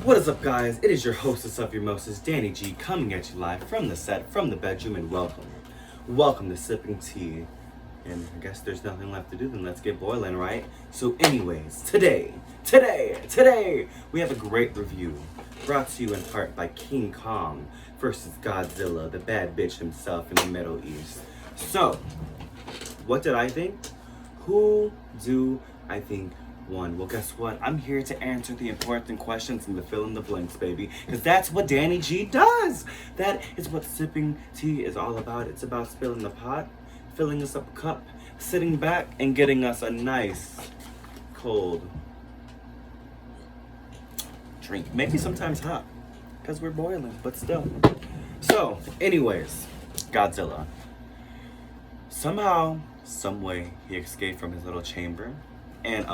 What is up, guys? It is your hostess of your mostest, Danny G, coming at you live from the set, from the bedroom, and welcome. Welcome to Sipping Tea. And I guess there's nothing left to do, then let's get boiling, right? So anyways, today, we have a great review brought to you in part by King Kong versus Godzilla, the bad bitch himself in the Middle East. So, what did I think? Who do I think won? Well, guess what? I'm here to answer the important questions and to fill in the blanks, baby. Because that's what Danny G does. That is what sipping tea is all about. It's about spilling the pot, filling us up a cup, sitting back, and getting us a nice, cold drink. Maybe sometimes hot, because we're boiling, but still. So, anyways, Godzilla. Somehow, some way, he escaped from his little chamber. And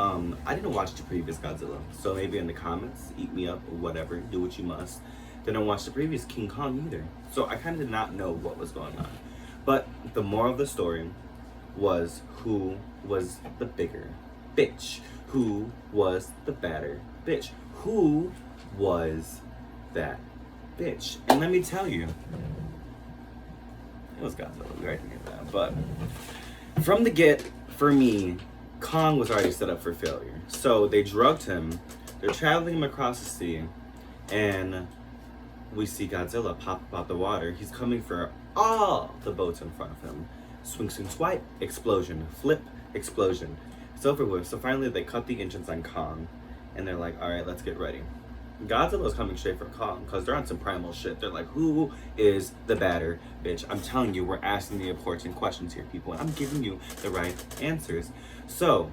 I didn't watch the previous Godzilla, so maybe in the comments, eat me up or whatever, do what you must. Didn't watch the previous King Kong either, so I kind of did not know what was going on. But the moral of the story was who was the bigger bitch, who was the badder bitch, who was that bitch. And let me tell you, it was Godzilla. We already knew that, but from the get, for me, Kong was already set up for failure. So they drugged him, they're traveling him across the sea, and we see Godzilla pop up out the water. He's coming for all the boats in front of him. Swing, swing, swipe, explosion. Flip, explosion. It's over with. So finally they cut the engines on Kong, and they're like, alright, let's get ready. Godzilla's coming straight for Kong, because they're on some primal shit. They're like, who is the badder bitch? I'm telling you, we're asking the important questions here, people, and I'm giving you the right answers. So,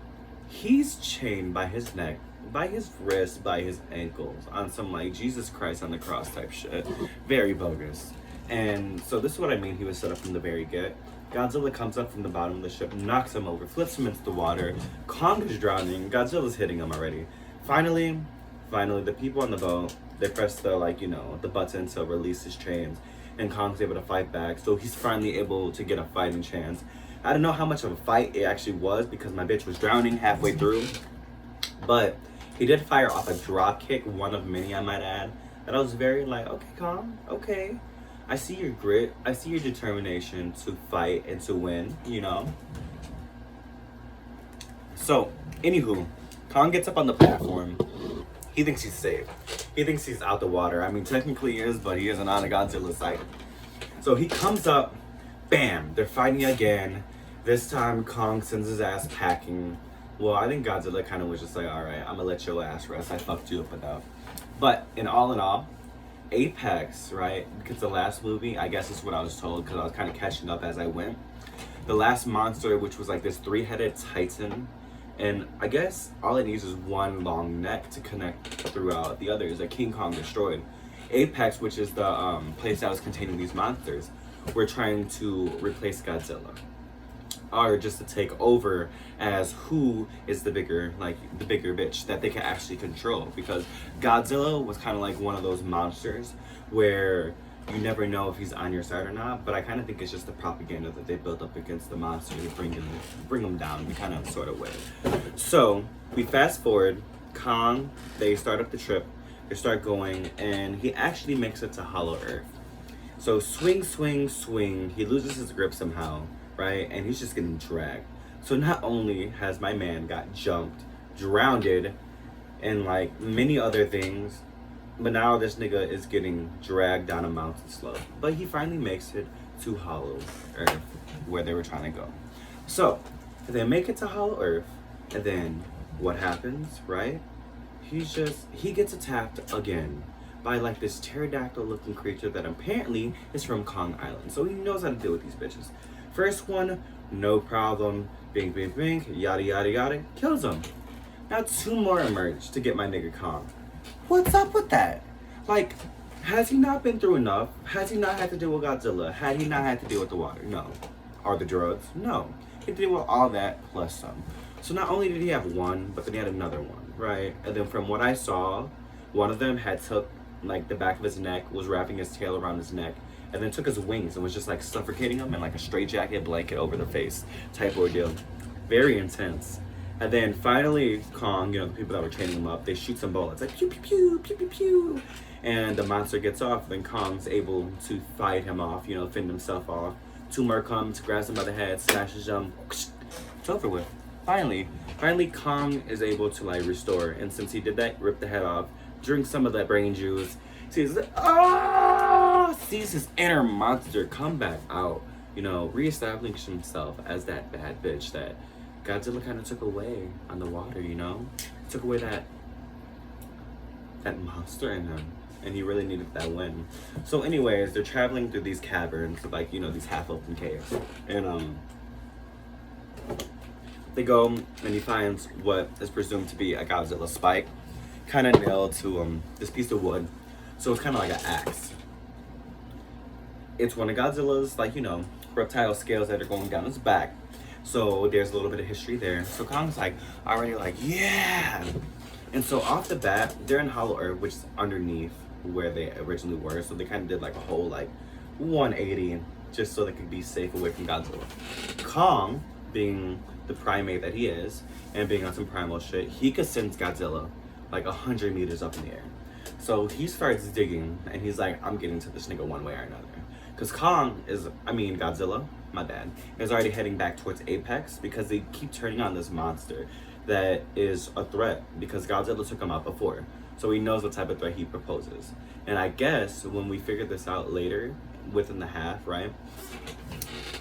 he's chained by his neck, by his wrist, by his ankles, on some like Jesus Christ on the cross type shit. Very bogus. And so this is what I mean, he was set up from the very get. Godzilla comes up from the bottom of the ship, knocks him over, flips him into the water. Kong is drowning, Godzilla's hitting him already. Finally, the people on the boat, they press the, like, you know, the button to release his chains, and Kong's able to fight back, so he's finally able to get a fighting chance. I don't know how much of a fight it actually was, because my bitch was drowning halfway through, but he did fire off a drop kick, one of many I might add, that I was very like, okay, Kong, okay. I see your grit, I see your determination to fight and to win, you know? So, anywho, Kong gets up on the platform. He thinks he's safe. He thinks he's out the water. I mean, technically he is, but he isn't on a Godzilla side. So he comes up, bam, they're fighting again. This time Kong sends his ass packing. Well, I think Godzilla kind of was just like, alright, I'm gonna let your ass rest. I fucked you up enough. But in all, Apex, right? Because the last movie, I guess is what I was told, because I was kind of catching up as I went. The last monster, which was like this 3-headed titan, and I guess all it needs is one long neck to connect throughout the others that King Kong destroyed. Apex, which is the place that was containing these monsters, were trying to replace Godzilla. Or just to take over as who is the bigger bitch that they can actually control. Because Godzilla was kind of like one of those monsters where you never know if he's on your side or not, but I kind of think it's just the propaganda that they built up against the monster to bring them down in kind of sort of way. So we fast forward, Kong, they start up the trip, they start going, and he actually makes it to Hollow Earth. So swing, swing, swing, he loses his grip somehow, right? And he's just getting dragged. So not only has my man got jumped, drowned, and like many other things, but now this nigga is getting dragged down a mountain slope. But he finally makes it to Hollow Earth, where they were trying to go. So, they make it to Hollow Earth, and then what happens, right? He gets attacked again by like this pterodactyl looking creature that apparently is from Kong Island. So he knows how to deal with these bitches. First one, no problem, bing, bing, bing, yada, yada, yada, kills him. Now 2 more emerge to get my nigga Kong. What's up with that? Like, has he not been through enough? Has he not had to deal with Godzilla? Had he not had to deal with the water? No. Are the drugs? No. He had to deal with all that plus some. So not only did he have one, but then he had another one, right? And then from what I saw, one of them had took like the back of his neck, was wrapping his tail around his neck, and then took his wings and was just like suffocating him in like a straitjacket blanket over the face type ordeal. Very intense. And then finally, Kong, you know, the people that were training him up, they shoot some bullets, like pew pew pew pew pew pew, and the monster gets off. Then Kong's able to fight him off, you know, fend himself off. Tumor comes, grabs him by the head, smashes him. It's over with. Finally, Kong is able to like restore, and since he did that, rip the head off, drink some of that brain juice. Sees his inner monster come back out, you know, reestablish himself as that bad bitch that Godzilla kind of took away on the water, you know? Took away that monster in him. And he really needed that win. So anyways, they're traveling through these caverns, like, you know, these half-open caves. And they go and he finds what is presumed to be a Godzilla spike, kind of nailed to this piece of wood. So it's kind of like an axe. It's one of Godzilla's, like, you know, reptile scales that are going down his back. So there's a little bit of history there. So Kong's like already like, yeah. And so off the bat, they're in Hollow Earth, which is underneath where they originally were. So they kind of did like a whole like 180 just so they could be safe away from Godzilla. Kong, being the primate that he is and being on some primal shit, he could sense Godzilla like 100 meters up in the air. So he starts digging and he's like, I'm getting to this nigga one way or another. Because Godzilla, my bad, is already heading back towards Apex because they keep turning on this monster that is a threat because Godzilla took him out before. So he knows what type of threat he proposes. And I guess when we figure this out later, within the half, right?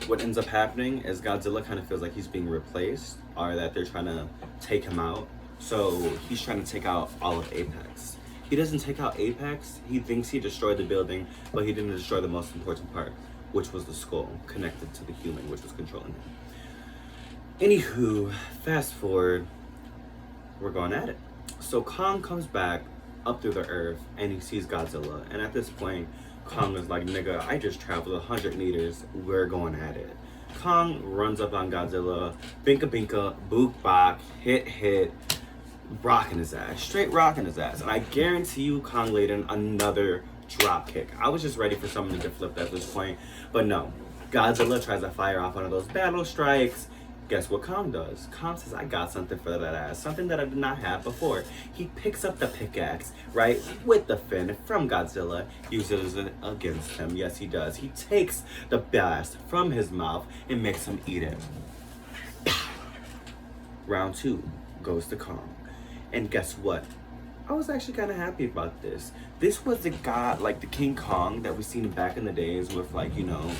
What ends up happening is Godzilla kind of feels like he's being replaced or that they're trying to take him out. So he's trying to take out all of Apex. He doesn't take out Apex. He thinks he destroyed the building, but he didn't destroy the most important part, which was the skull connected to the human, which was controlling him. Anywho, fast forward, we're going at it. So Kong comes back up through the earth and he sees Godzilla. And at this point, Kong is like, nigga, I just traveled 100 meters. We're going at it. Kong runs up on Godzilla, binka binka, book bok, hit, rocking his ass, straight rocking his ass. And I guarantee you Kong laid in another drop kick. I was just ready for someone to get flipped at this point, but no. Godzilla tries to fire off one of those battle strikes. Guess what Kong does? Kong says, I got something for that ass, something that I did not have before. He picks up the pickaxe, right, with the fin from Godzilla, uses it against him. Yes, he does. He takes the blast from his mouth and makes him eat it. Round 2 goes to Kong. And guess what? I was actually kind of happy about this. This was the god, like the King Kong that we seen back in the days with, like, you know,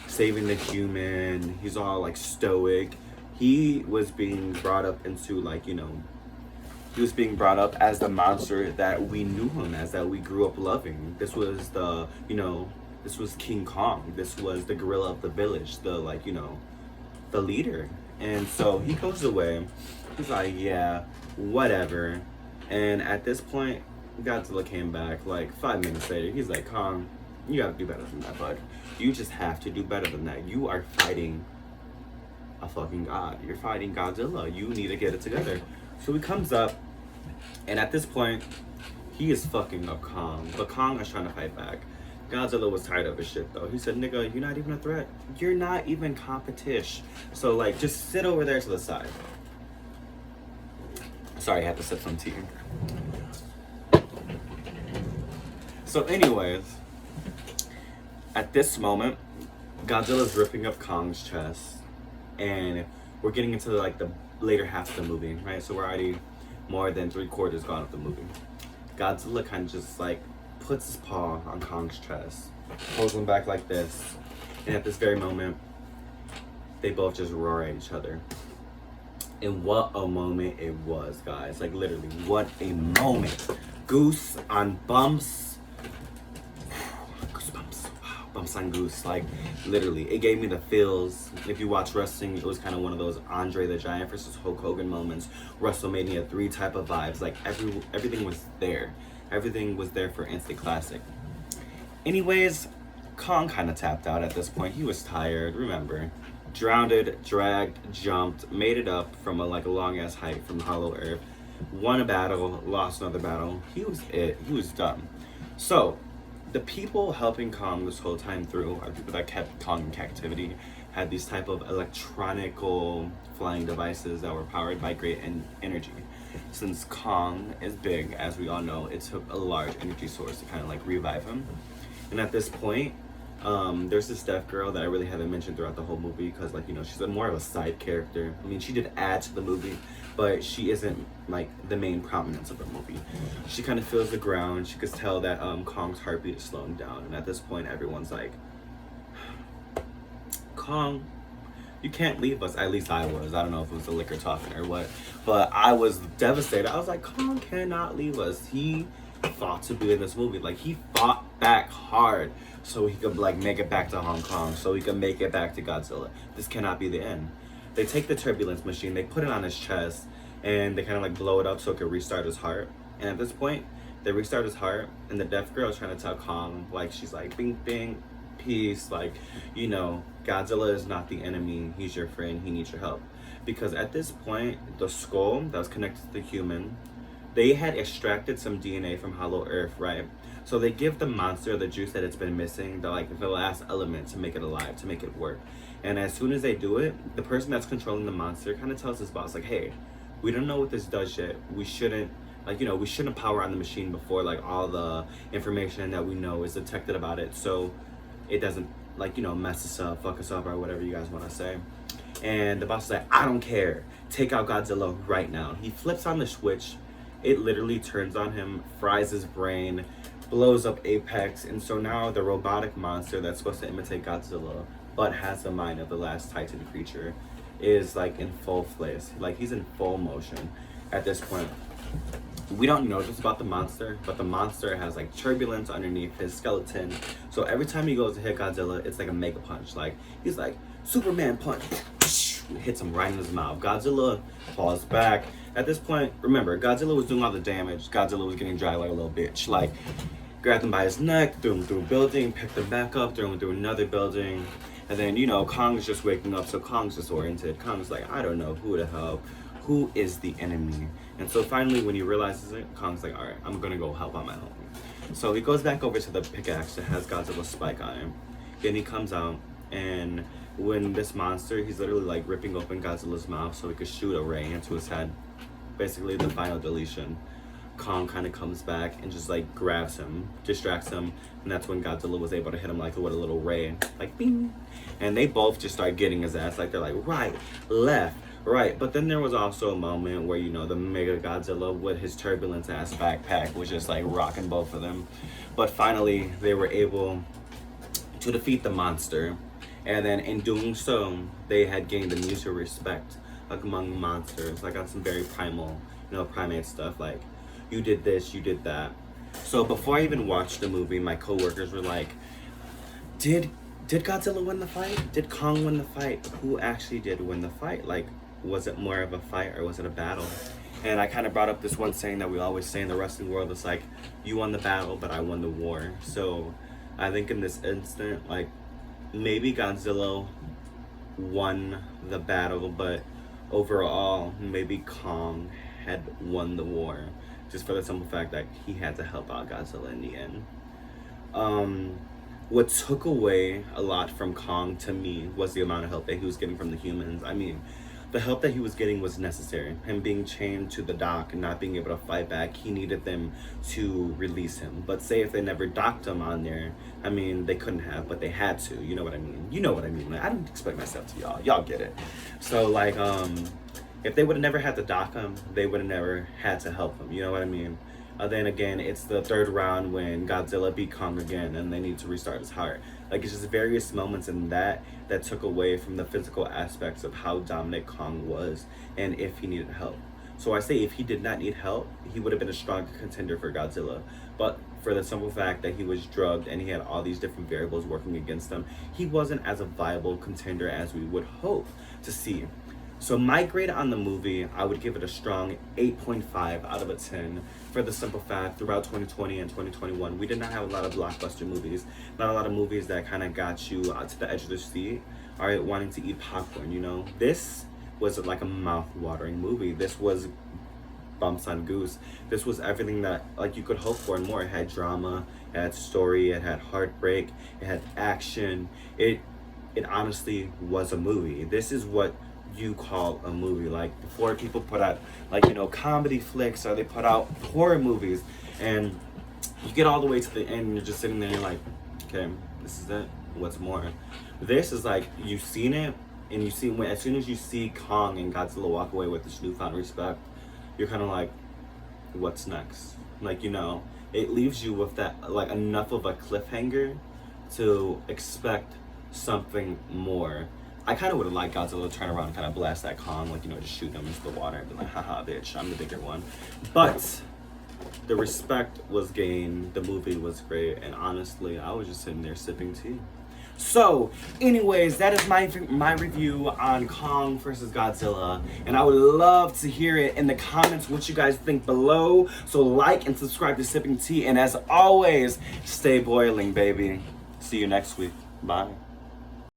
saving the human. He's all like stoic. He was being brought up into, like, you know, he was being brought up as the monster that we knew him as, that we grew up loving. This was the, you know, this was King Kong. This was the gorilla of the village, the, like, you know, the leader. And so he goes away. He's like, yeah, whatever. And at this point, Godzilla came back like 5 minutes later. He's like, Kong, you gotta do better than that, bud. You just have to do better than that. You are fighting a fucking god. You're fighting Godzilla. You need to get it together. So he comes up, and at this point, he is fucking up Kong. But Kong is trying to fight back. Godzilla was tired of his shit, though. He said, nigga, you're not even a threat. You're not even competition. So, like, just sit over there to the side. Sorry, I had to sip some tea. So anyways, at this moment, Godzilla's ripping up Kong's chest, and we're getting into like the later half of the movie, right? So we're already more than 3/4 gone of the movie. Godzilla kind of just like puts his paw on Kong's chest, pulls him back like this, and at this very moment, they both just roar at each other. And what a moment it was, guys. Like, literally, what a moment. Goose on bumps. Goosebumps. Wow, bumps on goose. Like, literally, it gave me the feels. If you watch wrestling, it was kind of one of those Andre the Giant versus Hulk Hogan moments. WrestleMania 3 type of vibes. Like, everything was there. Everything was there for instant classic. Anyways, Kong kind of tapped out at this point. He was tired, remember. Drowned, dragged, jumped, made it up from a long ass height from Hollow Earth, won a battle, lost another battle. He was done. So the people helping Kong this whole time through are people that kept Kong in captivity, had these type of electronical flying devices that were powered by great energy. Since Kong is big, as we all know, it took a large energy source to kind of like revive him. And at this point, there's this deaf girl that I really haven't mentioned throughout the whole movie because, like, you know, she's more of a side character. I mean, she did add to the movie, but she isn't like the main prominence of the movie. She kind of feels the ground. She could tell that Kong's heartbeat is slowing down, and at this point, everyone's like, Kong, you can't leave us. At least I was. I don't know if it was the liquor talking or what, but I was devastated. I was like, Kong cannot leave us. He fought to be in this movie. Like, he fought back hard so he could like make it back to Hong Kong, so he could make it back to Godzilla. This cannot be the end. They take the turbulence machine, they put it on his chest, and they kind of like blow it up so it could restart his heart. And at this point, they restart his heart, and the deaf girl is trying to tell Kong, like, she's like, bing bing, peace, like, you know, Godzilla is not the enemy, he's your friend, he needs your help. Because at this point, the skull that was connected to the human, they had extracted some DNA from Hollow Earth, right? So they give the monster the juice that it's been missing, the last element to make it alive, to make it work. And as soon as they do it, the person that's controlling the monster kind of tells his boss, like, hey, we don't know what this does yet. We shouldn't, like, you know, we shouldn't power on the machine before, like, all the information that we know is detected about it, so it doesn't, like, you know, mess us up, fuck us up, or whatever you guys want to say. And the boss is like, I don't care. Take out Godzilla right now. He flips on the switch. It literally turns on him, fries his brain, blows up Apex, and so now the robotic monster that's supposed to imitate Godzilla but has the mind of the last Titan creature is like in full place. Like, he's in full motion at this point. We don't know just about the monster, but the monster has like turbulence underneath his skeleton. So every time he goes to hit Godzilla, it's like a mega punch. Like, he's like, Superman punch, hits him right in his mouth. Godzilla falls back. At this point, remember, Godzilla was doing all the damage. Godzilla was getting dry like a little bitch. Like, grabbed him by his neck, threw him through a building, picked him back up, threw him through another building. And then, you know, Kong's just waking up, so Kong's disoriented. Kong's like, I don't know who the hell, who is the enemy? And so finally, when he realizes it, Kong's like, all right, I'm gonna go help out my homie. So he goes back over to the pickaxe that has Godzilla's spike on him. Then he comes out, and when this monster, he's literally like ripping open Godzilla's mouth so he could shoot a ray into his head. Basically the final deletion. Kong kind of comes back and just like grabs him, distracts him, and that's when Godzilla was able to hit him like with a little ray, like bing. And they both just start getting his ass, like they're like right, left, right. But then there was also a moment where, you know, the Mega Godzilla with his turbulence ass backpack was just like rocking both of them. But finally they were able to defeat the monster, and then in doing so they had gained the mutual respect among monsters, like on some very primal, you know, primate stuff, like, you did this, you did that. So before I even watched the movie, my coworkers were like, did Godzilla win the fight? Did Kong win the fight? Who actually did win the fight? Like, was it more of a fight or was it a battle? And I kind of brought up this one saying that we always say in the wrestling world, it's like, you won the battle, but I won the war. So I think in this instant, like, maybe Godzilla won the battle, but overall, maybe Kong had won the war, just for the simple fact that he had to help out Godzilla in the end. What took away a lot from Kong to me was the amount of help that he was getting from the humans. I mean, the help that he was getting was necessary. Him being chained to the dock and not being able to fight back, he needed them to release him. But say if they never docked him on there, I mean, they couldn't have, but they had to. You know what I mean? You know what I mean. Like, I don't explain myself to y'all. Y'all get it. So, like, if they would have never had to dock him, they would have never had to help him. You know what I mean? Then again, it's the third round when Godzilla beat Kong again and they need to restart his heart. Like, it's just various moments in that took away from the physical aspects of how dominant Kong was and if he needed help. So I say if he did not need help, he would have been a stronger contender for Godzilla. But for the simple fact that he was drugged and he had all these different variables working against him, he wasn't as a viable contender as we would hope to see. So my grade on the movie, I would give it a strong 8.5 out of a 10 for the simple fact throughout 2020 and 2021, we did not have a lot of blockbuster movies, not a lot of movies that kind of got you to the edge of the seat, all right, wanting to eat popcorn, you know. This was like a mouth-watering movie. This was bumps on goose. This was everything that like you could hope for and more. It had drama, it had story, it had heartbreak, it had action. It it honestly was a movie. This is what you call a movie. Like before, people put out like, you know, comedy flicks, or they put out horror movies, and you get all the way to the end and you're just sitting there and you're like, okay, this is it, what's more? This is like, you've seen it, and you see, when as soon as you see Kong and Godzilla walk away with this newfound respect, you're kind of like, what's next? Like, you know, it leaves you with that, like, enough of a cliffhanger to expect something more. I kind of would have liked Godzilla to turn around and kind of blast that Kong, like, you know, just shoot him into the water and be like, haha, bitch, I'm the bigger one. But the respect was gained, the movie was great, and honestly, I was just sitting there sipping tea. So, anyways, that is my review on Kong versus Godzilla, and I would love to hear it in the comments what you guys think below. So like and subscribe to Sipping Tea, and as always, stay boiling, baby. See you next week. Bye.